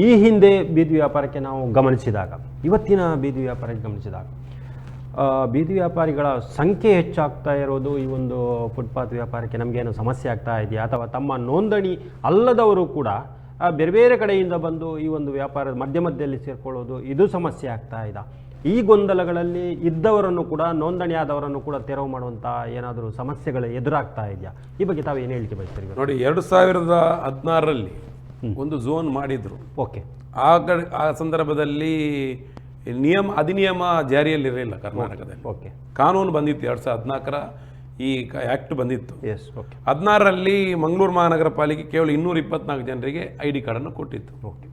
ಈ ಹಿಂದೆ ಬೀದಿ ವ್ಯಾಪಾರಕ್ಕೆ ನಾವು ಗಮನಿಸಿದಾಗ, ಇವತ್ತಿನ ಬೀದಿ ವ್ಯಾಪಾರಕ್ಕೆ ಗಮನಿಸಿದಾಗ ಬೀದಿ ವ್ಯಾಪಾರಿಗಳ ಸಂಖ್ಯೆ ಹೆಚ್ಚಾಗ್ತಾ ಇರೋದು ಈ ಒಂದು ಫುಟ್ಪಾತ್ ವ್ಯಾಪಾರಕ್ಕೆ ನಮಗೇನು ಸಮಸ್ಯೆ ಆಗ್ತಾ ಇದೆಯಾ, ಅಥವಾ ತಮ್ಮ ನೋಂದಣಿ ಅಲ್ಲದವರು ಕೂಡ ಬೇರೆ ಬೇರೆ ಕಡೆಯಿಂದ ಬಂದು ಈ ಒಂದು ವ್ಯಾಪಾರದ ಮಧ್ಯದಲ್ಲಿ ಸೇರಿಕೊಳ್ಳೋದು ಇದು ಸಮಸ್ಯೆ ಆಗ್ತಾ ಇದೆ? ಈ ಗೊಂದಲಗಳಲ್ಲಿ ಇದ್ದವರನ್ನು ಕೂಡ, ನೋಂದಣಿ ಆದವರನ್ನು ಕೂಡ ತೆರವು ಮಾಡುವಂಥ ಏನಾದರೂ ಸಮಸ್ಯೆಗಳು ಎದುರಾಗ್ತಾ ಇದೆಯಾ? ಈ ಬಗ್ಗೆ ತಾವು ಏನು ಹೇಳಿಕೆ ಬಯಸ್ತೀರಿ? ನೋಡಿ, 2016ರಲ್ಲಿ ಒಂದು ಝೋನ್ ಮಾಡಿದ್ರು. ಓಕೆ. ಆ ಸಂದರ್ಭದಲ್ಲಿ ಅಧಿನಿಯಮ ಜಾರಿಯಲ್ಲಿರಲಿಲ್ಲ ಕರ್ನಾಟಕದಲ್ಲಿ. ಓಕೆ. ಕಾನೂನು ಬಂದಿತ್ತು 2014ರ ಈ ಆ್ಯಕ್ಟ್ ಬಂದಿತ್ತು. ಎಸ್. ಓಕೆ. 16ರಲ್ಲಿ ಮಂಗಳೂರು ಮಹಾನಗರ ಪಾಲಿಕೆ ಕೇವಲ 224 ಜನರಿಗೆ ID ಕಾರ್ಡನ್ನು ಕೊಟ್ಟಿತ್ತು. ಓಕೆ.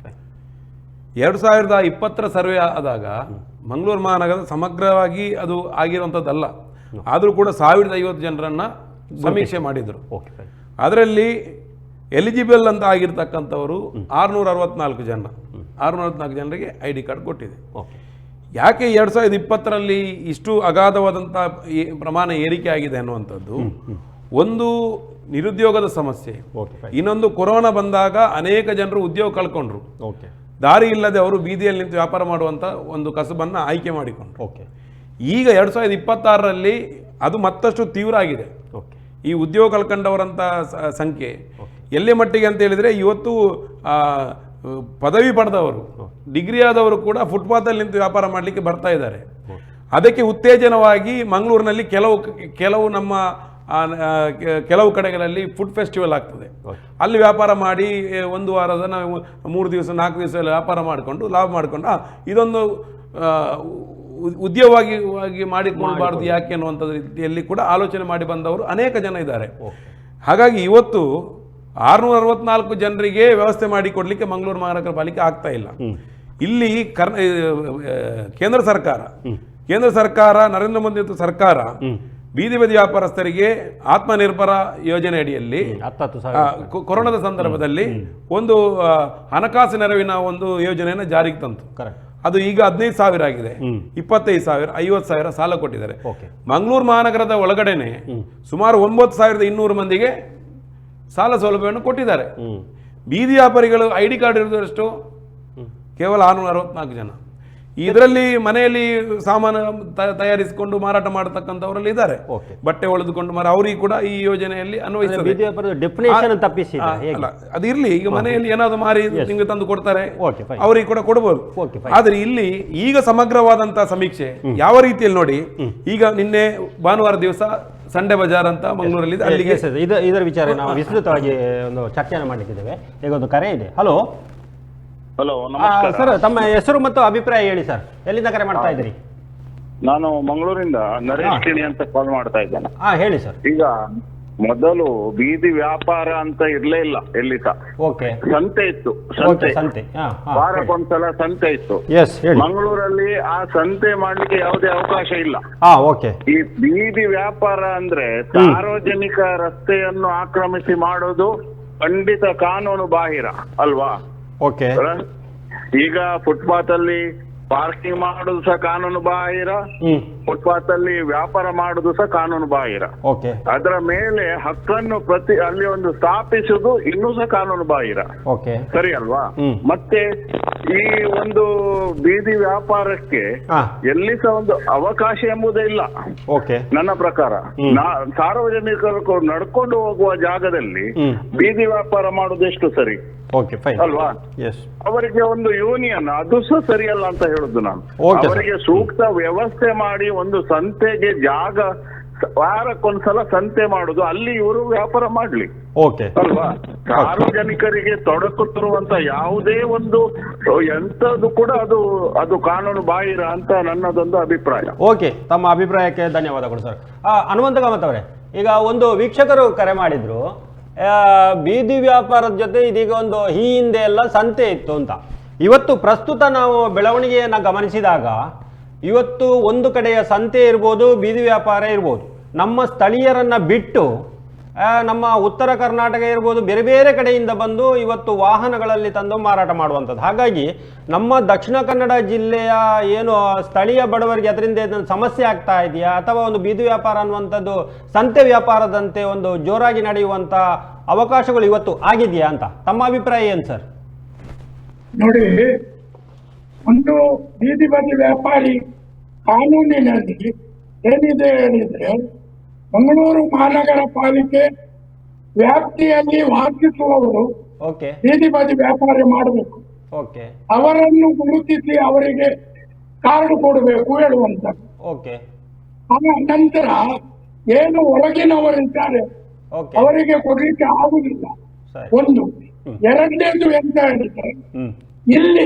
2020ರ ಸರ್ವೆ ಆದಾಗ ಮಂಗಳೂರು ಮಹಾನಗರ ಸಮಗ್ರವಾಗಿ ಅದು ಆಗಿರುವಂಥದ್ದಲ್ಲ, ಆದರೂ ಕೂಡ 1050 ಜನರನ್ನು ಸಮೀಕ್ಷೆ ಮಾಡಿದರು. ಅದರಲ್ಲಿ ಎಲಿಜಿಬಲ್ ಅಂತ ಆಗಿರ್ತಕ್ಕಂಥವರು 664 ಜನ, 664 ಜನರಿಗೆ ID ಕಾರ್ಡ್ ಕೊಟ್ಟಿದೆ. ಯಾಕೆ 2020ರಲ್ಲಿ ಇಷ್ಟು ಅಗಾಧವಾದಂಥ ಪ್ರಮಾಣ ಏರಿಕೆ ಆಗಿದೆ ಅನ್ನುವಂಥದ್ದು, ಒಂದು ನಿರುದ್ಯೋಗದ ಸಮಸ್ಯೆ, ಇನ್ನೊಂದು ಕೊರೋನಾ ಬಂದಾಗ ಅನೇಕ ಜನರು ಉದ್ಯೋಗ ಕಳ್ಕೊಂಡ್ರು. ದಾರಿ ಇಲ್ಲದೆ ಅವರು ಬೀದಿಯಲ್ಲಿ ನಿಂತು ವ್ಯಾಪಾರ ಮಾಡುವಂಥ ಒಂದು ಕಸಬನ್ನು ಆಯ್ಕೆ ಮಾಡಿಕೊಂಡ್ರು. ಈಗ 2026ರಲ್ಲಿ ಅದು ಮತ್ತಷ್ಟು ತೀವ್ರ ಆಗಿದೆ. ಈ ಉದ್ಯೋಗ ಕಳ್ಕೊಂಡವರಂಥ ಸಂಖ್ಯೆ ಎಲ್ಲಿ ಮಟ್ಟಿಗೆ ಅಂತ ಹೇಳಿದರೆ, ಇವತ್ತು ಪದವಿ ಪಡೆದವರು, ಡಿಗ್ರಿ ಆದವರು ಕೂಡ ಫುಟ್ಪಾತಲ್ಲಿ ನಿಂತು ವ್ಯಾಪಾರ ಮಾಡಲಿಕ್ಕೆ ಬರ್ತಾ ಇದ್ದಾರೆ. ಅದಕ್ಕೆ ಉತ್ತೇಜನವಾಗಿ ಮಂಗಳೂರಿನಲ್ಲಿ ಕೆಲವು ನಮ್ಮ ಕೆಲವು ಕಡೆಗಳಲ್ಲಿ ಫುಡ್ ಫೆಸ್ಟಿವಲ್ ಆಗ್ತದೆ. ಅಲ್ಲಿ ವ್ಯಾಪಾರ ಮಾಡಿ ಒಂದು ವಾರದ 3 ದಿವಸ 4 ದಿವಸ ವ್ಯಾಪಾರ ಮಾಡಿಕೊಂಡು ಲಾಭ ಮಾಡಿಕೊಂಡು ಇದೊಂದು ಉದ್ಯೋಗವಾಗಿ ಮಾಡಿಕೊಳ್ಳಬಾರ್ದು ಯಾಕೆ ಅನ್ನುವಂಥದ್ದು ರೀತಿಯಲ್ಲಿ ಕೂಡ ಆಲೋಚನೆ ಮಾಡಿ ಬಂದವರು ಅನೇಕ ಜನ ಇದ್ದಾರೆ. ಹಾಗಾಗಿ ಇವತ್ತು 664 ಜನರಿಗೆ ವ್ಯವಸ್ಥೆ ಮಾಡಿಕೊಡ್ಲಿಕ್ಕೆ ಮಂಗಳೂರು ಮಹಾನಗರ ಪಾಲಿಕೆ ಆಗ್ತಾ ಇಲ್ಲ. ಇಲ್ಲಿ ಕೇಂದ್ರ ಸರ್ಕಾರ ನರೇಂದ್ರ ಮೋದಿ ಸರ್ಕಾರ ಬೀದಿ ಬದಿ ವ್ಯಾಪಾರಸ್ಥರಿಗೆ ಆತ್ಮನಿರ್ಭರ ಯೋಜನೆ ಅಡಿಯಲ್ಲಿ ಕೊರೋನಾದ ಸಂದರ್ಭದಲ್ಲಿ ಒಂದು ಹಣಕಾಸು ನೆರವಿನ ಒಂದು ಯೋಜನೆಯನ್ನು ಜಾರಿಗೆ ತಂತು. ಅದು ಈಗ 15,000 ಆಗಿದೆ, 25,000, 50,000 ಸಾಲ ಕೊಟ್ಟಿದ್ದಾರೆ. ಮಂಗಳೂರು ಮಹಾನಗರದ ಒಳಗಡೆನೆ ಸುಮಾರು 9,200 ಮಂದಿಗೆ ಸಾಲ ಸೌಲಭ್ಯವನ್ನು ಕೊಟ್ಟಿದ್ದಾರೆ. ಬೀದಿ ವ್ಯಾಪಾರಿಗಳು ID ಕಾರ್ಡ್ ಇರೋದಷ್ಟು ಕೇವಲ 664 ಜನ. ಇದರಲ್ಲಿ ಮನೆಯಲ್ಲಿ ಸಾಮಾನು ತಯಾರಿಸಿಕೊಂಡು ಮಾರಾಟ ಮಾಡತಕ್ಕಂಥವರಲ್ಲಿ ಇದ್ದಾರೆ, ಬಟ್ಟೆ ಹೊಳೆದುಕೊಂಡು ಅವರಿಗೆ ಕೂಡ ಈ ಯೋಜನೆಯಲ್ಲಿ ಅನ್ವಯಿಸ್ತದೆ. ಅದು ಇರ್ಲಿ, ಈಗ ಮನೆಯಲ್ಲಿ ಏನಾದ್ರು ಮಾರಿ ನಿಮಗೆ ತಂದು ಕೊಡ್ತಾರೆ, ಅವರಿಗೆ ಕೂಡ ಕೊಡಬಹುದು. ಆದ್ರೆ ಇಲ್ಲಿ ಈಗ ಸಮಗ್ರವಾದಂತಹ ಸಮೀಕ್ಷೆ ಯಾವ ರೀತಿಯಲ್ಲಿ ನೋಡಿ, ಈಗ ನಿನ್ನೆ ಭಾನುವಾರ ದಿವಸ ಸಂಡೆ ಬಜಾರ್ ಅಂತ ಮಂಗಳೂರಲ್ಲಿ ಅಲ್ಲಿಗೆ ಇದರ ವಿಚಾರ ನಾವು ವಿಸ್ತೃತವಾಗಿ ಒಂದು ಚರ್ಚೆಯನ್ನು ಮಾಡಲಿಕ್ಕಿದ್ದೇವೆ. ಈಗ ಒಂದು ಕರೆ ಇದೆ. ಹಲೋ ಸರ್, ತಮ್ಮ ಹೆಸರು ಮತ್ತು ಅಭಿಪ್ರಾಯ ಹೇಳಿ ಸರ್. ಎಲ್ಲಿಂದ ಕರೆ ಮಾಡ್ತಾ ಇದ್ದೀರಿ? ನಾನು ಮಂಗಳೂರಿಂದ ನರೇಶ್ ಕಿಣಿ ಅಂತ ಕಾಲ್ ಮಾಡ್ತಾ ಇದ್ದೇನೆ. ಹೇಳಿ ಸರ್. ಈಗ ಮೊದಲು ಬೀದಿ ವ್ಯಾಪಾರ ಅಂತ ಇರ್ಲೇ ಇಲ್ಲ ಎಲ್ಲಿ ಸಹ. ಸಂತೆ ಇತ್ತು, ಸಂತೆ ವಾರಕ್ಕೊಂದ್ಸಲ ಸಂತೆ ಇತ್ತು. ಮಂಗಳೂರಲ್ಲಿ ಆ ಸಂತೆ ಮಾಡ್ಲಿಕ್ಕೆ ಯಾವುದೇ ಅವಕಾಶ ಇಲ್ಲ. ಈ ಬೀದಿ ವ್ಯಾಪಾರ ಅಂದ್ರೆ ಸಾರ್ವಜನಿಕ ರಸ್ತೆಯನ್ನು ಆಕ್ರಮಿಸಿ ಮಾಡೋದು ಖಂಡಿತ ಕಾನೂನು ಬಾಹಿರ ಅಲ್ವಾ? ಈಗ ಫುಟ್ಪಾತ್ ಅಲ್ಲಿ ಪಾರ್ಕಿಂಗ್ ಮಾಡುದು ಸಹ ಕಾನೂನು ಬಾಹಿರ, ಫುಟ್ಪಾತ್ ಅಲ್ಲಿ ವ್ಯಾಪಾರ ಮಾಡುದು ಸಹ ಕಾನೂನು ಬಾಹಿರ. ಅದರ ಮೇಲೆ ಹಕ್ಕನ್ನು ಅಲ್ಲಿ ಒಂದು ಸ್ಥಾಪಿಸುವುದು ಇನ್ನೂ ಸಹ ಕಾನೂನು ಬಾಹಿರ, ಸರಿ ಅಲ್ವಾ? ಮತ್ತೆ ಈ ಒಂದು ಬೀದಿ ವ್ಯಾಪಾರಕ್ಕೆ ಎಲ್ಲಿ ಸಹ ಒಂದು ಅವಕಾಶ ಎಂಬುದೇ ಇಲ್ಲ ನನ್ನ ಪ್ರಕಾರ. ಸಾರ್ವಜನಿಕರು ನಡ್ಕೊಂಡು ಹೋಗುವ ಜಾಗದಲ್ಲಿ ಬೀದಿ ವ್ಯಾಪಾರ ಮಾಡುದು ಎಷ್ಟು ಸರಿ ಅಲ್ವಾ? ಅವರಿಗೆ ಒಂದು ಯೂನಿಯನ್ ಅದು ಸಹ ಸರಿಯಲ್ಲ ಅಂತ ಹೇಳುದು ನಾನು. ಅವರಿಗೆ ಸೂಕ್ತ ವ್ಯವಸ್ಥೆ ಮಾಡಿ ಒಂದು ಸಂತೆಗೆ ಜಾಗ, ವಾರಕ್ಕೊಂದ್ಸಲ ಸಂತೆ ಮಾಡುದು, ಅಲ್ಲಿ ಇವರು ವ್ಯಾಪಾರ ಮಾಡ್ಲಿ ಅಲ್ವಾ? ಸಾರ್ವಜನಿಕರಿಗೆ ತೊಡಕುತ್ತಿರುವಂತ ಯಾವುದೇ ಒಂದು ಎಂತದ್ದು ಕೂಡ ಅದು ಕಾನೂನು ಬಾಹಿರ ಅಂತ ನನ್ನದೊಂದು ಅಭಿಪ್ರಾಯ. ತಮ್ಮ ಅಭಿಪ್ರಾಯಕ್ಕೆ ಧನ್ಯವಾದಗಳು ಸರ್. ಹನುಮಂತ ಕಾಮತ್ ಅವರೇ, ಈಗ ಒಂದು ವೀಕ್ಷಕರು ಕರೆ ಮಾಡಿದ್ರು, ಬೀದಿ ವ್ಯಾಪಾರದ ಜೊತೆ ಇದೀಗ ಒಂದು ಈ ಹಿಂದೆ ಎಲ್ಲ ಸಂತೆ ಇತ್ತು ಅಂತ. ಇವತ್ತು ಪ್ರಸ್ತುತ ನಾವು ಬೆಳವಣಿಗೆಯನ್ನು ಗಮನಿಸಿದಾಗ ಇವತ್ತು ಒಂದು ಕಡೆಯ ಸಂತೆ ಇರ್ಬೋದು, ಬೀದಿ ವ್ಯಾಪಾರ ಇರ್ಬೋದು, ನಮ್ಮ ಸ್ಥಳೀಯರನ್ನು ಬಿಟ್ಟು ನಮ್ಮ ಉತ್ತರ ಕರ್ನಾಟಕ ಇರ್ಬೋದು, ಬೇರೆ ಬೇರೆ ಕಡೆಯಿಂದ ಬಂದು ಇವತ್ತು ವಾಹನಗಳಲ್ಲಿ ತಂದು ಮಾರಾಟ ಮಾಡುವಂಥದ್ದು. ಹಾಗಾಗಿ ನಮ್ಮ ದಕ್ಷಿಣ ಕನ್ನಡ ಜಿಲ್ಲೆಯ ಏನು ಸ್ಥಳೀಯ ಬಡವರಿಗೆ ಅದರಿಂದ ಸಮಸ್ಯೆ ಆಗ್ತಾ ಇದೆಯಾ, ಅಥವಾ ಒಂದು ಬೀದಿ ವ್ಯಾಪಾರ ಅನ್ನುವಂಥದ್ದು ಸಂತೆ ವ್ಯಾಪಾರದಂತೆ ಒಂದು ಜೋರಾಗಿ ನಡೆಯುವಂಥ ಅವಕಾಶಗಳು ಇವತ್ತು ಆಗಿದೆಯಾ ಅಂತ ತಮ್ಮ ಅಭಿಪ್ರಾಯ ಏನು ಸರ್? ನೋಡಿ, ಒಂದು ಬೀದಿ ಬದಿ ವ್ಯಾಪಾರಿ ಕಾನೂನಿನಲ್ಲಿ ಏನಿದೆ ಹೇಳಿದ್ರೆ, ಮಂಗಳೂರು ಮಹಾನಗರ ಪಾಲಿಕೆ ವ್ಯಾಪ್ತಿಯಲ್ಲಿ ವಾಸಿಸುವವರು ಓಕೆ ಬೀದಿ ಬದಿ ವ್ಯಾಪಾರ ಮಾಡಬೇಕು. ಓಕೆ ಅವರನ್ನು ಗುರುತಿಸಿ ಅವರಿಗೆ ಕಾರ್ಡ್ ಕೊಡಬೇಕು ಹೇಳುವಂತ. ಓಕೆ ನಂತರ ಏನು ಹೊರಗಿನವರಿದ್ದಾರೆ ಓಕೆ ಅವರಿಗೆ ಕೊಡ್ಲಿಕ್ಕೆ ಆಗುದಿಲ್ಲ. ಸರಿ. ಒಂದು ಎರಡನೇದು ಎಂತ ಹೇಳಿದ್ರೆ, ಹ್ಮ್ ಇಲ್ಲಿ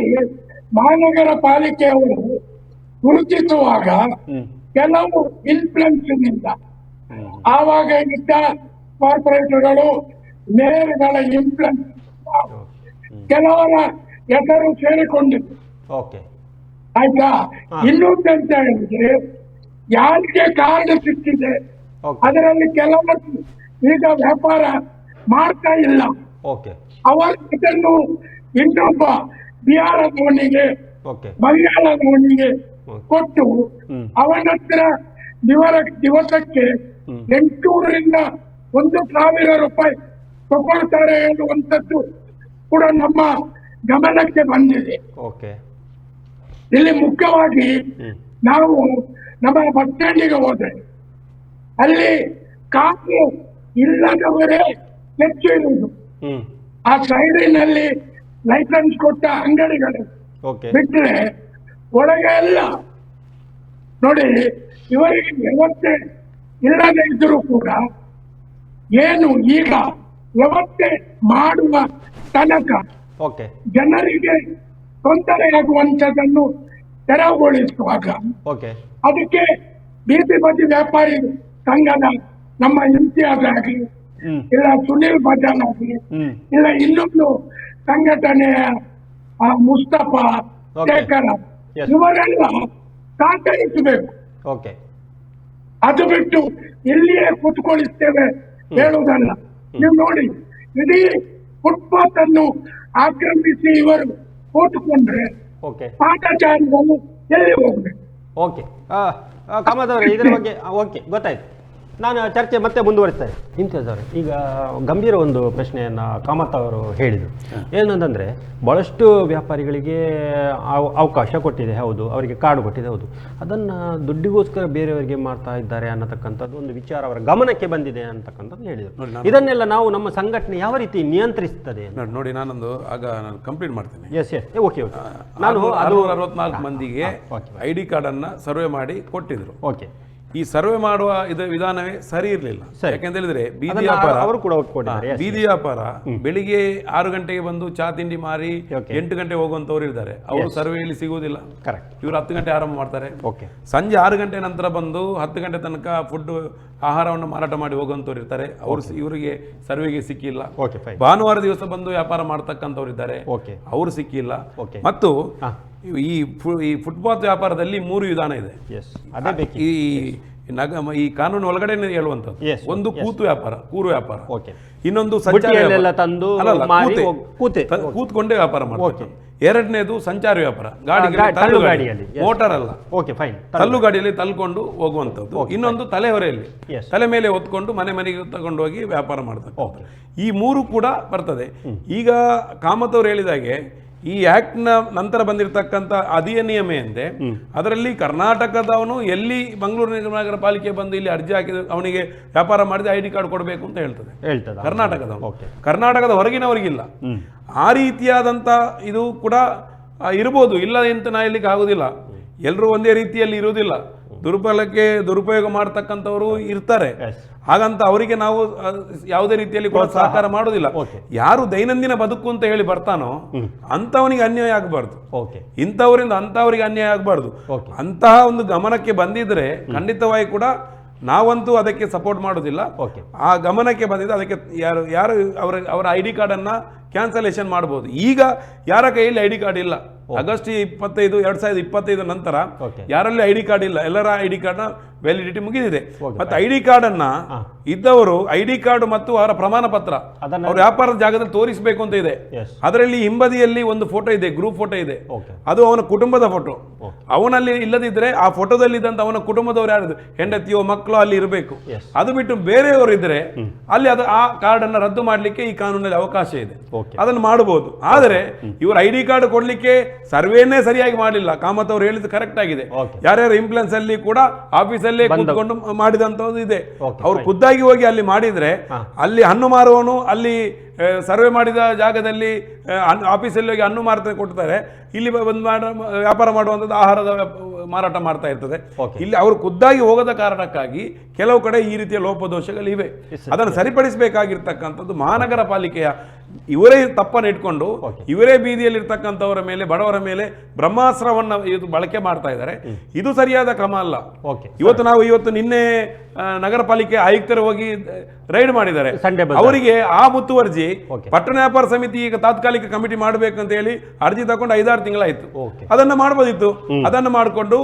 ಮಹಾನಗರ ಪಾಲಿಕೆಯವರು ಗುರುತಿಸುವಾಗ ಹ್ಮ್ ಕೆಲವು ಇನ್ಫ್ಲುಯೆನ್ಸ್ನಿಂದ ಹ್ಮ್ ಆವಾಗ ಇದ್ದ ಕಾರ್ಪೊರೇಟರ್ಗಳು ಮೇಯರ್ಗಳ ಇನ್ಫ್ಲುಯೆನ್ಸ್ ಕೆಲವರ ಹೆಸರು ಸೇರಿಕೊಂಡಿತ್ತು. ಓಕೆ ಆಯ್ತಾ? ಇನ್ನೊಂದಂತ ಹೇಳಿದ್ರೆ, ಯಾರಿಗೆ ಕಾರ್ಡ್ ಸಿಕ್ಕಿದೆ ಓಕೆ ಅದರಲ್ಲಿ ಕೆಲವರು ಈಗ ವ್ಯಾಪಾರ ಮಾಡ್ತಾ ಇಲ್ಲ. ಓಕೆ ಅವರು ಇದನ್ನು ಇನ್ನೊಬ್ಬ ಬಿಹಾರದವನಿಗೆ ಓಕೆ ಬಂಗಾಳದವನಿಗೆ ಕೊಟ್ಟು ಹ್ಮ್. ಅವನ ಹತ್ರ ದಿವಸಕ್ಕೆ ಹ್ಮ್. 800ರಿಂದ 1,000 ರೂಪಾಯಿ ತಗೊಳ್ತಾರೆ ಎನ್ನುವಂಥದ್ದು ಕೂಡ ನಮ್ಮ ಗಮನಕ್ಕೆ ಬಂದಿದೆ. ಓಕೆ ಇಲ್ಲಿ ಮುಖ್ಯವಾಗಿ ಹ್ಮ್ ನಾವು ನಮ್ಮ ಬಸ್ ಸ್ಟ್ಯಾಂಡಿಗೆ ಹೋದ್ರೆ ಅಲ್ಲಿ ಕಾಸು ಇಲ್ಲದವರೇ ಹೆಚ್ಚು ಇರುವುದು. ಹ್ಮ್ ಆ ಸೈಡಿನಲ್ಲಿ ಲೈಸೆನ್ಸ್ ಕೊಟ್ಟ ಅಂಗಡಿಗಳು ಓಕೆ ಬಿಟ್ರೆ ಒಳಗೆ ಎಲ್ಲ ನೋಡಿ, ಇವರಿಗೆ ವ್ಯವಸ್ಥೆ ಇಲ್ಲದೆ ಇದ್ರೂ ಕೂಡ ಏನು ಈಗ ವ್ಯವಸ್ಥೆ ಮಾಡುವ ತನಕ ಓಕೆ ಜನರಿಗೆ ತೊಂದರೆಯಾಗುವಂಥದ್ದನ್ನು ತೆರವುಗೊಳಿಸುವಾಗ ಓಕೆ ಅದಕ್ಕೆ ಬೀದಿ ಬದಿ ವ್ಯಾಪಾರಿ ಸಂಘದ ನಮ್ಮ ಇಮ್ತಿಯಾಜ್ ಆಗಲಿ, ಹ್ಮ್ ಇಲ್ಲ ಸುನೀಲ್ ಬಜಾನ್ ಆಗಲಿ, ಹ್ಮ್ ಇಲ್ಲ ಇನ್ನೊಂದು ಸಂಘಟನೆಯ ಮುಸ್ತಫಾ Okay. ಶೇಖರ, Yes. ಇವರೆಲ್ಲ ಸಹಕರಿಸಬೇಕು. ಓಕೆ ಅದು ಬಿಟ್ಟು ಇಲ್ಲಿಯೇ ಕೂತ್ಕೊಳ್ಳಿಸ್ತೇವೆ ಹೇಳುವುದಲ್ಲ. ನೀವು ನೋಡಿ, ಇಡೀ ಫುಟ್ಪಾತ್ ಅನ್ನು ಆಕ್ರಮಿಸಿ ಇವರು ಕೂತ್ಕೊಂಡ್ರೆ ಓಕೆ ಪಾಠಚಾರಿಗಳು ಎಲ್ಲಿ ಹೋಗ್ಬೇಕು? ಓಕೆ ಕಾಮತ್ ಅವರೇ, ಇದರ ಬಗ್ಗೆ ಓಕೆ ಗೊತ್ತಾಯ್ತು. ನಾನು ಚರ್ಚೆ ಮತ್ತೆ ಮುಂದುವರಿಸ್ತೇನೆ. ಇಮ್ತಿಯಾಜ್ ಅವರೇ, ಈಗ ಗಂಭೀರ ಒಂದು ಪ್ರಶ್ನೆಯನ್ನು ಕಾಮತ್ ಅವರು ಹೇಳಿದರು. ಏನಂತಂದರೆ, ಭಾಳಷ್ಟು ವ್ಯಾಪಾರಿಗಳಿಗೆ ಅವಕಾಶ ಕೊಟ್ಟಿದೆ, ಹೌದು, ಅವರಿಗೆ ಕಾರ್ಡು ಕೊಟ್ಟಿದೆ, ಹೌದು, ಅದನ್ನು ದುಡ್ಡಿಗೋಸ್ಕರ ಬೇರೆಯವರಿಗೆ ಮಾಡ್ತಾ ಇದ್ದಾರೆ ಅನ್ನತಕ್ಕಂಥದ್ದು ಒಂದು ವಿಚಾರ ಅವರ ಗಮನಕ್ಕೆ ಬಂದಿದೆ ಅಂತಕ್ಕಂಥದ್ದು ಹೇಳಿದರು. ಇದನ್ನೆಲ್ಲ ನಾವು ನಮ್ಮ ಸಂಘಟನೆ ಯಾವ ರೀತಿ ನಿಯಂತ್ರಿಸ್ತದೆ? ನೋಡಿ, ನಾನೊಂದು ನಾನು ಕಂಪ್ಲೀಟ್ ಮಾಡ್ತೇನೆ. ಎಸ್ ಎಸ್ ಓಕೆ ಓಕೆ ನಾನು 64 ಮಂದಿಗೆ ID ಕಾರ್ಡನ್ನು ಸರ್ವೆ ಮಾಡಿ ಕೊಟ್ಟಿದ್ರು. ಓಕೆ ಈ ಸರ್ವೆ ಮಾಡುವ ವಿಧಾನವೇ ಸರಿ ಇರಲಿಲ್ಲ. ಯಾಕೆಂತ ಹೇಳಿದ್ರೆ ಬೀದಿ ವ್ಯಾಪಾರ, ಅವರು ಕೂಡ ಒಪ್ಪಿಕೊಂಡಿದ್ದಾರೆ. ಬೀದಿ ವ್ಯಾಪಾರ ಬೆಳಿಗ್ಗೆ 6 ಗಂಟೆಗೆ ಬಂದು ಚಾ ತಿಂಡಿ ಮಾರಿ 8 ಗಂಟೆ ಹೋಗುವಂತವ್ರು ಇದ್ದಾರೆ. ಅವರು ಸರ್ವೆಯಲ್ಲಿ ಸಿಗುವುದಿಲ್ಲ. ಕರೆಕ್ಟ್. ಇವರು 10 ಗಂಟೆ ಆರಂಭ ಮಾಡ್ತಾರೆ. ಓಕೆ. ಸಂಜೆ 6 ಗಂಟೆ ನಂತರ ಬಂದು 10 ಗಂಟೆ ತನಕ ಫುಡ್ ಆಹಾರವನ್ನು ಮಾರಾಟ ಮಾಡಿ ಹೋಗುವಂತವ್ರು ಇರ್ತಾರೆ. ಅವರು ಇವರಿಗೆ ಸರ್ವೆಗೆ ಸಿಕ್ಕಿಲ್ಲ. ಭಾನುವಾರ ದಿವಸ ಬಂದು ವ್ಯಾಪಾರ ಮಾಡ್ತಕ್ಕಂಥವ್ರು ಇದ್ದಾರೆ, ಅವರು ಸಿಕ್ಕಿಲ್ಲ. ಮತ್ತು ಈ ಫುಟ್ಪಾತ್ ವ್ಯಾಪಾರದಲ್ಲಿ 3 ವಿಧಾನ ಇದೆ. ಈ ಕಾನೂನು ಒಳಗಡೆ ಹೇಳುವಂಥದ್ದು. ಒಂದು ಕೂತು ವ್ಯಾಪಾರ, ಕೂರು ವ್ಯಾಪಾರ. ಇನ್ನೊಂದು ಕೂತ್ಕೊಂಡೇ ವ್ಯಾಪಾರ ಮಾಡ್ತಾರೆ. ಎರಡನೇದು ಸಂಚಾರಿ ವ್ಯಾಪಾರ, ಗಾಡಿಯಲ್ಲಿ, ಮೋಟಾರ್ ಅಲ್ಲ, ತಳ್ಳು ಗಾಡಿಯಲ್ಲಿ ತಳ್ಕೊಂಡು ಹೋಗುವಂಥದ್ದು. ಇನ್ನೊಂದು ತಲೆಹೊರೆಯಲ್ಲಿ, ತಲೆ ಮೇಲೆ ಹೊತ್ಕೊಂಡು ಮನೆಗೆ ತಗೊಂಡು ಹೋಗಿ ವ್ಯಾಪಾರ ಮಾಡ್ತಾರೆ. ಈ 3 ಕೂಡ ಬರ್ತದೆ. ಈಗ ಕಾಮತ್ ಅವರು ಹೇಳಿದಾಗೆ ಈ ಆಕ್ಟ್ ನ ನಂತರ ಬಂದಿರತಕ್ಕಂತ ಅಧಿನಿಯಮ ಎಂದೆ, ಅದರಲ್ಲಿ ಕರ್ನಾಟಕದವನು ಎಲ್ಲಿ ಮಂಗಳೂರು ನಗರ ಪಾಲಿಕೆ ಬಂದು ಇಲ್ಲಿ ಅರ್ಜಿ ಹಾಕಿದ ಅವನಿಗೆ ವ್ಯಾಪಾರ ಮಾಡಿದ ID ಕಾರ್ಡ್ ಕೊಡಬೇಕು ಅಂತ ಹೇಳ್ತದೆ ಕರ್ನಾಟಕದವನು. ಕರ್ನಾಟಕದ ಹೊರಗಿನವರಿಗಿಲ್ಲ. ಆ ರೀತಿಯಾದಂತ ಇದು ಕೂಡ ಇರ್ಬೋದು, ಇಲ್ಲ ಅಂತ ನಾ ಹೇಳಲಿಕ್ಕೆ ಆಗುದಿಲ್ಲ. ಎಲ್ಲರೂ ಒಂದೇ ರೀತಿಯಲ್ಲಿ ಇರುವುದಿಲ್ಲ. ದುರುಪಯೋಗ ಮಾಡ್ತಕ್ಕಂಥವರು ಇರ್ತಾರೆ. ಹಾಗಂತ ಅವರಿಗೆ ನಾವು ಯಾವುದೇ ರೀತಿಯಲ್ಲಿ ಕೂಡ ಸಹಕಾರ ಮಾಡೋದಿಲ್ಲ. ಯಾರು ದೈನಂದಿನ ಬದುಕು ಅಂತ ಹೇಳಿ ಬರ್ತಾನೋ ಅಂತವನಿಗೆ ಅನ್ಯಾಯ ಆಗಬಾರ್ದು, ಇಂಥವರಿಂದ ಅಂತವರಿಗೆ ಅನ್ಯಾಯ ಆಗಬಾರ್ದು. ಅಂತಹ ಒಂದು ಗಮನಕ್ಕೆ ಬಂದಿದ್ರೆ ಖಂಡಿತವಾಗಿ ಕೂಡ ನಾವಂತೂ ಅದಕ್ಕೆ ಸಪೋರ್ಟ್ ಮಾಡೋದಿಲ್ಲ. ಆ ಗಮನಕ್ಕೆ ಬಂದಿದ್ದು ಅದಕ್ಕೆ ಯಾರು ಅವರ ID ಕಾರ್ಡನ್ನ ಕ್ಯಾನ್ಸಲೇಷನ್ ಮಾಡಬಹುದು. ಈಗ ಯಾರ ಕೈಯಲ್ಲಿ ID ಕಾರ್ಡ್ ಇಲ್ಲ, ಆಗಸ್ಟ್ 25, 2025 ನಂತರ ಯಾರಲ್ಲಿ ID ಕಾರ್ಡ್ ಇಲ್ಲ, ಎಲ್ಲರ ID ಕಾರ್ಡ್ನ ವ್ಯಾಲಿಡಿಟಿ ಮುಗಿದಿದೆ. ಮತ್ತೆ ID ಕಾರ್ಡ್ ಅನ್ನ ಇದ್ದವರು ID ಕಾರ್ಡ್ ಮತ್ತು ಅವರ ಪ್ರಮಾಣ ಪತ್ರ ಅವ್ರ ವ್ಯಾಪಾರದ ಜಾಗದಲ್ಲಿ ತೋರಿಸಬೇಕು ಅಂತ ಇದೆ. ಅದರಲ್ಲಿ ಹಿಂಬದಿಯಲ್ಲಿ ಒಂದು ಫೋಟೋ ಇದೆ, ಗ್ರೂಪ್ ಫೋಟೋ ಇದೆ, ಅದು ಅವನ ಕುಟುಂಬದ ಫೋಟೋ. ಅವನಲ್ಲಿ ಇಲ್ಲದಿದ್ರೆ ಆ ಫೋಟೋದಲ್ಲಿ ಇದ್ದಂತ ಅವನ ಕುಟುಂಬದವರು ಯಾರು, ಹೆಂಡತಿಯೋ ಮಕ್ಕಳು ಅಲ್ಲಿ ಇರಬೇಕು. ಅದು ಬಿಟ್ಟು ಬೇರೆಯವರು ಇದ್ರೆ ಅಲ್ಲಿ ಆ ಕಾರ್ಡ್ ಅನ್ನ ರದ್ದು ಮಾಡ್ಲಿಕ್ಕೆ ಈ ಕಾನೂನಲ್ಲಿ ಅವಕಾಶ ಇದೆ, ಅದನ್ನು ಮಾಡಬಹುದು. ಆದರೆ ಇವರು ID ಕಾರ್ಡ್ ಕೊಡ್ಲಿಕ್ಕೆ ಸರ್ವೇನೇ ಸರಿಯಾಗಿ ಮಾಡಲಿಲ್ಲ. ಕಾಮತ್ ಅವರು ಹೇಳಿದ್ದು ಕರೆಕ್ಟ್ ಆಗಿದೆ. ಯಾರ್ಯಾರು ಇನ್ಫ್ಲುಯೆನ್ಸ್ ಅಲ್ಲಿ ಕೂಡ ಆಫೀಸಲ್ಲೇ ಕೂತ್ಕೊಂಡು ಮಾಡಿದಂತದ್ದು ಇದೆ. ಅವ್ರು ಖುದ್ದಾಗಿ ಹೋಗಿ ಅಲ್ಲಿ ಮಾಡಿದ್ರೆ ಅಲ್ಲಿ ಹಣ್ಣು ಮಾರುವವನು ಅಲ್ಲಿ ಸರ್ವೆ ಮಾಡಿದ ಜಾಗದಲ್ಲಿ ಆಫೀಸಲ್ಲಿ ಹೋಗಿ ಹಣ್ಣು ಮಾರಾಟ ಕೊಡ್ತಾರೆ, ಇಲ್ಲಿ ಬಂದು ವ್ಯಾಪಾರ ಮಾಡುವಂಥದ್ದು ಆಹಾರದ ಮಾರಾಟ ಮಾಡ್ತಾ ಇರ್ತದೆ. ಇಲ್ಲಿ ಅವರು ಖುದ್ದಾಗಿ ಹೋಗದ ಕಾರಣಕ್ಕಾಗಿ ಕೆಲವು ಕಡೆ ಈ ರೀತಿಯ ಲೋಪದೋಷಗಳಿವೆ. ಅದನ್ನು ಸರಿಪಡಿಸಬೇಕಾಗಿರ್ತಕ್ಕಂಥದ್ದು ಮಹಾನಗರ ಪಾಲಿಕೆಯ ಇವರೇ ತಪ್ಪನ್ನು ಇಟ್ಕೊಂಡು ಇವರೇ ಬೀದಿಯಲ್ಲಿ ಇರ್ತಕ್ಕಂಥವರ ಮೇಲೆ, ಬಡವರ ಮೇಲೆ ಬ್ರಹ್ಮಾಸ್ತ್ರವನ್ನ ಇದು ಬಳಕೆ ಮಾಡ್ತಾ ಇದ್ದಾರೆ. ಇದು ಸರಿಯಾದ ಕ್ರಮ ಅಲ್ಲ. ಇವತ್ತು ನಿನ್ನೆ ನಗರ ಪಾಲಿಕೆ ಆಯುಕ್ತರು ಹೋಗಿ ರೈಡ್ ಮಾಡಿದ್ದಾರೆ. ಅವರಿಗೆ ಆ ಮುತುವರ್ಜಿ ಪಟ್ಟಣ ವ್ಯಾಪಾರ ಸಮಿತಿ ಈಗ ತಾತ್ಕಾಲಿಕ ಕಮಿಟಿ ಮಾಡಬೇಕಂತ ಹೇಳಿ ಅರ್ಜಿ ತಗೊಂಡು 5-6 ತಿಂಗಳಾಯ್ತು. ಅದನ್ನ ಮಾಡಬಹುದಿತ್ತು. ಅದನ್ನು ಮಾಡಿಕೊಂಡು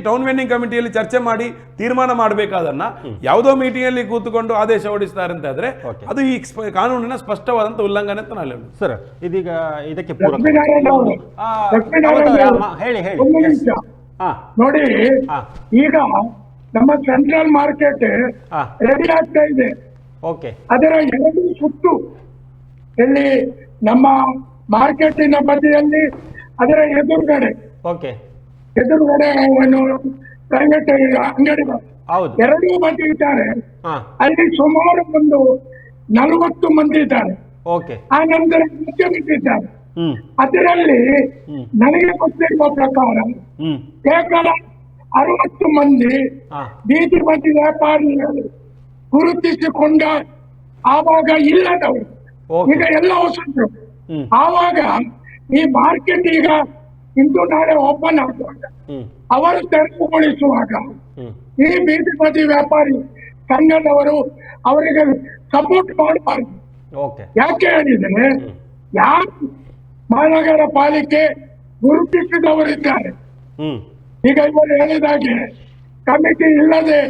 ಟೌನ್ ವೆಂಡಿಂಗ್ ಕಮಿಟಿಯಲ್ಲಿ ಚರ್ಚೆ ಮಾಡಿ ತೀರ್ಮಾನ ಮಾಡಬೇಕಾದನ್ನ ಯಾವುದೋ ಮೀಟಿಂಗ್ ಅಲ್ಲಿ ಕೂತ್ಕೊಂಡು ಆದೇಶ ಹೊರಡಿಸ್ತಾರೆ ಅಂತ ಆದ್ರೆ ಅದು ಈ ಕಾನೂನಿನ ಸ್ಪಷ್ಟವಾದಂತ ಉಲ್ಲಂಘನೆ ಅಂತ ನಾನು ಹೇಳುದು. ಸರ್, ಇದೀಗ ಇದಕ್ಕೆ ನೋಡಿ, ಈಗ ನಮ್ಮ ಸೆಂಟ್ರಲ್ ಮಾರ್ಕೆಟ್ ರೆಡಿ ಆಗ್ತಾ ಇದೆ. ಅದರ 2 ಸುತ್ತು ಇಲ್ಲಿ ನಮ್ಮ ಮಾರ್ಕೆಟಿನ ಬದಿಯಲ್ಲಿ, ಅದರ ಎದುರುಗಡೆ ಪ್ರೈವೇಟ್ ಅಂಗಡಿಗಳು 2 ಬದಿ ಇದ್ದಾರೆ. ಅಲ್ಲಿ ಸುಮಾರು ಒಂದು 40 ಮಂದಿ ಇದ್ದಾರೆ. ಆ ನಂತರ ಮುಖ್ಯಮಂತ್ರಿ. ಅದರಲ್ಲಿ ನನಗೆ ಗೊತ್ತಿರುವ ಪ್ರಕಾರ ಕೇವಲ 60 ಮಂದಿ ಬೀದಿ ಬದಿ ವ್ಯಾಪಾರಿಗಳು ಗುರುತಿಸಿಕೊಂಡ ಆವಾಗ ಇಲ್ಲದವರು, ಈಗ ಎಲ್ಲ ಹೊಸದ್ರು. ಆವಾಗ ಈ ಮಾರ್ಕೆಟ್ ಈಗ ಇಂದು ನಾಳೆ ಓಪನ್ ಆಗುವಾಗ ಅವರು ತೆರವುಗೊಳಿಸುವಾಗ ಈ ಬೀದಿ ಬದಿ ವ್ಯಾಪಾರಿ ಸಂಘದವರು ಅವರಿಗೆ ಸಪೋರ್ಟ್ ಮಾಡಬಾರ್ದು. ಯಾಕೆ ಹೇಳಿದರೆ, ಯಾರು ಮಹಾನಗರ ಪಾಲಿಕೆ ಗುರುತಿಸಿದವರಿದ್ದಾರೆ, ಈಗ ಇವರು ಹೇಳಿದಾಗೆ ಕಮಿಟಿ ಇಲ್ಲದೆ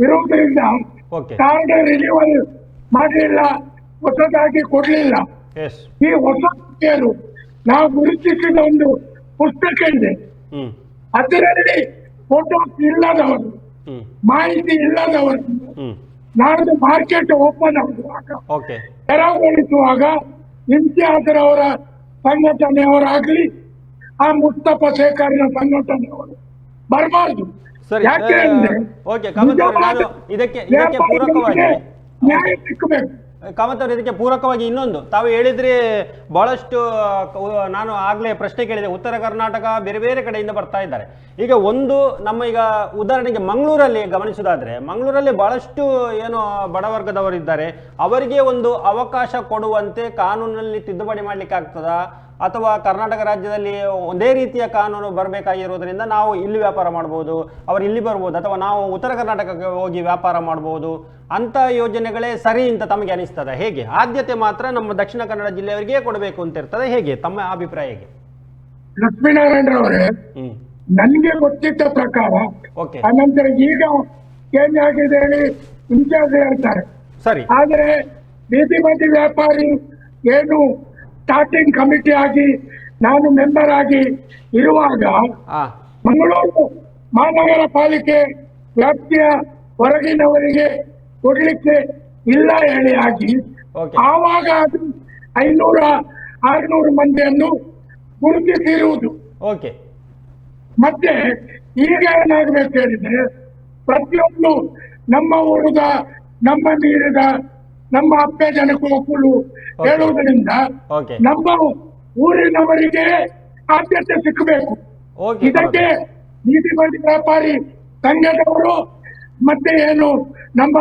ಇರುವುದರಿಂದ ಕಾರ್ಡ್ ರಿನ್ಯೂವಲ್ ಮಾಡಲಿಲ್ಲ, ಹೊಸದಾಗಿ ಕೊಡ್ಲಿಲ್ಲ. ಈ ಹೊಸ ನಾವು ಗುರುತಿಸಿದ ಒಂದು ಪುಸ್ತಕ ಇದೆ, ಅದರಲ್ಲಿ ಫೋಟೋಸ್ ಇಲ್ಲದವರು, ಮಾಹಿತಿ ಇಲ್ಲದವರು ನಾಳೆ ಮಾರ್ಕೆಟ್ ಓಪನ್ ಆಗುವಾಗ ತೆರವುಗೊಳಿಸುವಾಗ ಇಮ್ತಿಯಾಜ್ರವರ ಸಂಘಟನೆಯವರಾಗ್ಲಿ ಆ ಮುಸ್ತಫಾ ಶೇಖರ್ನ ಸಂಘಟನೆಯವರು ಬರಬಾರ್ದು. ಯಾಕೆ ಅಂದ್ರೆ ನ್ಯಾಯ ಸಿಕ್ಕಬೇಕು. ಕಾಮತ್ ಅವರು, ಇದಕ್ಕೆ ಪೂರಕವಾಗಿ ಇನ್ನೊಂದು ತಾವು ಹೇಳಿದ್ರೆ ಬಹಳಷ್ಟು, ನಾನು ಆಗ್ಲೇ ಪ್ರಶ್ನೆ ಕೇಳಿದೆ, ಉತ್ತರ ಕರ್ನಾಟಕ ಬೇರೆ ಬೇರೆ ಕಡೆಯಿಂದ ಬರ್ತಾ ಇದ್ದಾರೆ. ಈಗ ಒಂದು ನಮ್ಮ ಈಗ ಉದಾಹರಣೆಗೆ ಮಂಗಳೂರಲ್ಲಿ ಗಮನಿಸೋದಾದ್ರೆ, ಮಂಗಳೂರಲ್ಲಿ ಬಹಳಷ್ಟು ಏನು ಬಡವರ್ಗದವರಿದ್ದಾರೆ, ಅವರಿಗೆ ಒಂದು ಅವಕಾಶ ಕೊಡುವಂತೆ ಕಾನೂನಲ್ಲಿ ತಿದ್ದುಪಡಿ ಮಾಡ್ಲಿಕ್ಕೆ ಆಗ್ತದಾ, ಅಥವಾ ಕರ್ನಾಟಕ ರಾಜ್ಯದಲ್ಲಿ ಒಂದೇ ರೀತಿಯ ಕಾನೂನು ಬರಬೇಕಾಗಿರೋದ್ರಿಂದ ನಾವು ಇಲ್ಲಿ ವ್ಯಾಪಾರ ಮಾಡ್ಬೋದು, ಅವರು ಇಲ್ಲಿ ಬರ್ಬೋದು, ಅಥವಾ ನಾವು ಉತ್ತರ ಕರ್ನಾಟಕಕ್ಕೆ ಹೋಗಿ ವ್ಯಾಪಾರ ಮಾಡ್ಬೋದು ಅಂತ ಯೋಜನೆಗಳೇ ಸರಿ ಅಂತ ತಮಗೆ ಅನಿಸ್ತದೆ? ಹೇಗೆ ಆದ್ಯತೆ ಮಾತ್ರ ನಮ್ಮ ದಕ್ಷಿಣ ಕನ್ನಡ ಜಿಲ್ಲೆಯವರಿಗೆ ಕೊಡಬೇಕು ಅಂತ ಇರ್ತದೆ? ಹೇಗೆ ತಮ್ಮ ಅಭಿಪ್ರಾಯ ಹೇಗೆ? ಲಕ್ಷ್ಮೀನಾರಾಯಣರವರೇ, ನನಗೆ ಗೊತ್ತಿದ್ದ ಪ್ರಕಾರ ಅನಂತರ ಈಗ ಚೇಂಜ್ ಆಗಿದೆ ಹೇಳಿ ಇನ್ಚಾರ್ಜ್ ಹೇಳ್ತಾರೆ. ಸರಿ, ಆದರೆ ಬೀದಿ ಬದಿ ವ್ಯಾಪಾರಿ ಏನು ಸ್ಟಾರ್ಟಿಂಗ್ ಕಮಿಟಿ ಆಗಿ ನಾನು ಮೆಂಬರ್ ಆಗಿ ಇರುವಾಗ ಮಂಗಳೂರು ಮಹಾನಗರ ಪಾಲಿಕೆ ವ್ಯಾಪ್ತಿಯ ಹೊರಗಿನವರಿಗೆ ಕೊಡ್ಲಿಕ್ಕೆ ಇಲ್ಲ ಹೇಳಿ ಆಗಿ ಆವಾಗ ಅದು 500-600 ಮಂದಿಯನ್ನು ಗುರುತಿಸಿರುವುದು. ಮತ್ತೆ ಈಗ ಏನಾಗಬೇಕು ಹೇಳಿದ್ರೆ, ಪ್ರತಿಯೊಂದು ನಮ್ಮ ಊರದ, ನಮ್ಮ ನೀರಿದ, ನಮ್ಮ ಅಪ್ಪೆ ಜನಕ್ಕೆ ಒಕ್ಕಲು ಹೇಳುವುದರಿಂದ ನಮ್ಮ ಊರಿನವರಿಗೆ ಆದ್ಯತೆ ಸಿಕ್ಕಬೇಕು. ಇದಕ್ಕೆ ಬೀದಿ ಬದಿ ವ್ಯಾಪಾರಿ ಸಂಘದವರು ಮತ್ತೆ ಏನು ನಮ್ಮ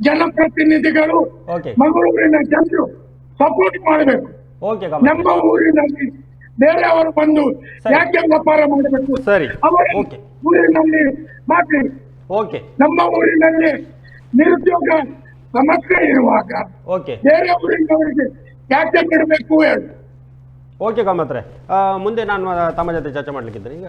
ಜನಪ್ರತಿನಿಧಿಗಳು, ಮಂಗಳೂರಿನ ಜನರು ಸಪೋರ್ಟ್ ಮಾಡಬೇಕು. ನಮ್ಮ ಊರಿನಲ್ಲಿ ಬೇರೆಯವರು ಬಂದು ಯಾಕೆ ವ್ಯಾಪಾರ ಮಾಡಬೇಕು, ಅವರ ಊರಿನಲ್ಲಿ ಮಾಡಿ. ನಮ್ಮ ಊರಿನಲ್ಲಿ ನಿರುದ್ಯೋಗ ಸಮಸ್ಯೆ ಇರುವಾಗ ಬೇರೆ ಊರಿನವರಿಗೆ ಯಾಕೆ ಬಿಡಬೇಕು ಹೇಳಿ. ಕಾಮತ್ರೆ, ಮುಂದೆ ನಾನು ತಮ್ಮ ಜೊತೆ ಚರ್ಚೆ ಮಾಡ್ಲಿಕ್ಕಿದ್ದೆ ಈಗ.